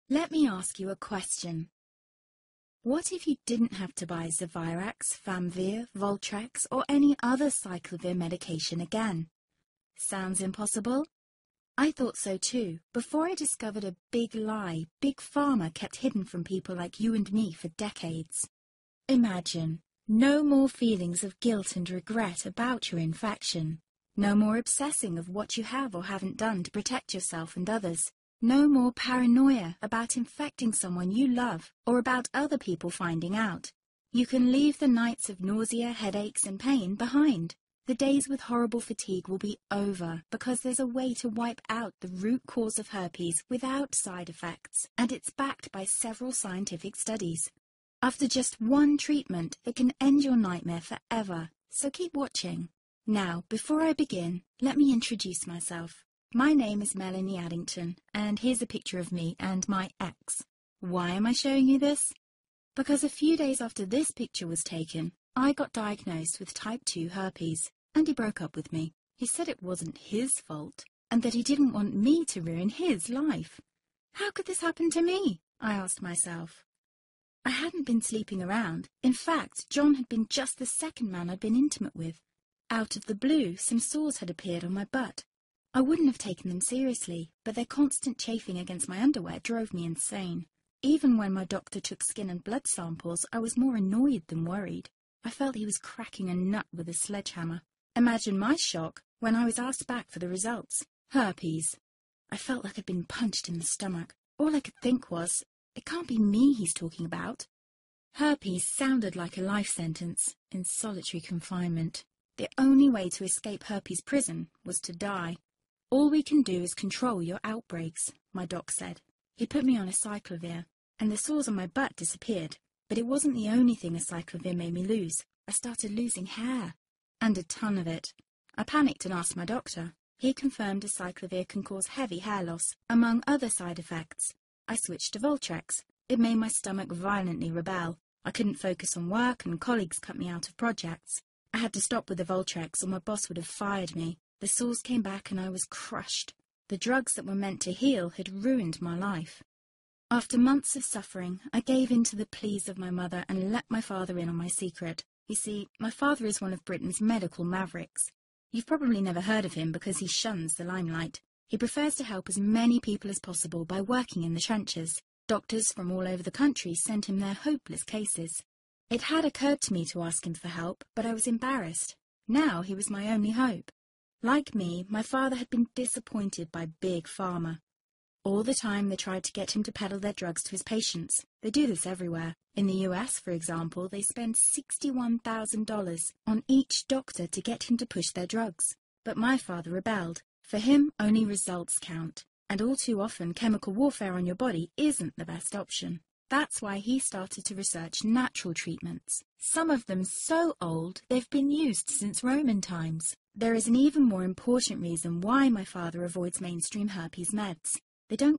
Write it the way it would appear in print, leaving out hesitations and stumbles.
Let me ask you a question. What if you didn't have to buy Zevirax, Famvir, Voltrex, or any other cyclovir medication again? Sounds impossible? I thought so too, before I discovered a big lie Big Pharma kept hidden from people like you and me for decades. Imagine, no more feelings of guilt and regret about your infection. No more obsessing of what you have or haven't done to protect yourself and others. No more paranoia about infecting someone you love or about other people finding out. You can leave the nights of nausea, headaches and pain behind. The days with horrible fatigue will be over because there's a way to wipe out the root cause of herpes without side effects, and it's backed by several scientific studies. After just one treatment, it can end your nightmare forever, so keep watching. Now, before I begin, let me introduce myself. My name is Melanie Addington, and here's a picture of me and my ex. Why am I showing you this? Because a few days after this picture was taken, I got diagnosed with type 2 herpes, and he broke up with me. He said it wasn't his fault, and that he didn't want me to ruin his life. How could this happen to me? I asked myself. I hadn't been sleeping around. In fact, John had been just the second man I'd been intimate with. Out of the blue, some sores had appeared on my butt. I wouldn't have taken them seriously, but their constant chafing against my underwear drove me insane. Even when my doctor took skin and blood samples, I was more annoyed than worried. I felt he was cracking a nut with a sledgehammer. Imagine my shock when I was asked back for the results. Herpes. I felt like I'd been punched in the stomach. All I could think was, it can't be me he's talking about. Herpes sounded like a life sentence in solitary confinement. The only way to escape herpes prison was to die. All we can do is control your outbreaks, my doc said. He put me on a cyclovir, and the sores on my butt disappeared. But it wasn't the only thing a cyclovir made me lose. I started losing hair, and a ton of it. I panicked and asked my doctor. He confirmed a cyclovir can cause heavy hair loss, among other side effects. I switched to Voltrex. It made my stomach violently rebel. I couldn't focus on work, and colleagues cut me out of projects. I had to stop with the Voltrex, or my boss would have fired me. The sores came back and I was crushed. The drugs that were meant to heal had ruined my life. After months of suffering, I gave in to the pleas of my mother and let my father in on my secret. You see, my father is one of Britain's medical mavericks. You've probably never heard of him because he shuns the limelight. He prefers to help as many people as possible by working in the trenches. Doctors from all over the country sent him their hopeless cases. It had occurred to me to ask him for help, but I was embarrassed. Now he was my only hope. Like me, my father had been disappointed by Big Pharma. All the time they tried to get him to peddle their drugs to his patients. They do this everywhere. In the US, for example, they spend $61,000 on each doctor to get him to push their drugs. But my father rebelled. For him, only results count. And all too often, chemical warfare on your body isn't the best option. That's why he started to research natural treatments. Some of them so old, they've been used since Roman times. There is an even more important reason why my father avoids mainstream herpes meds. They don't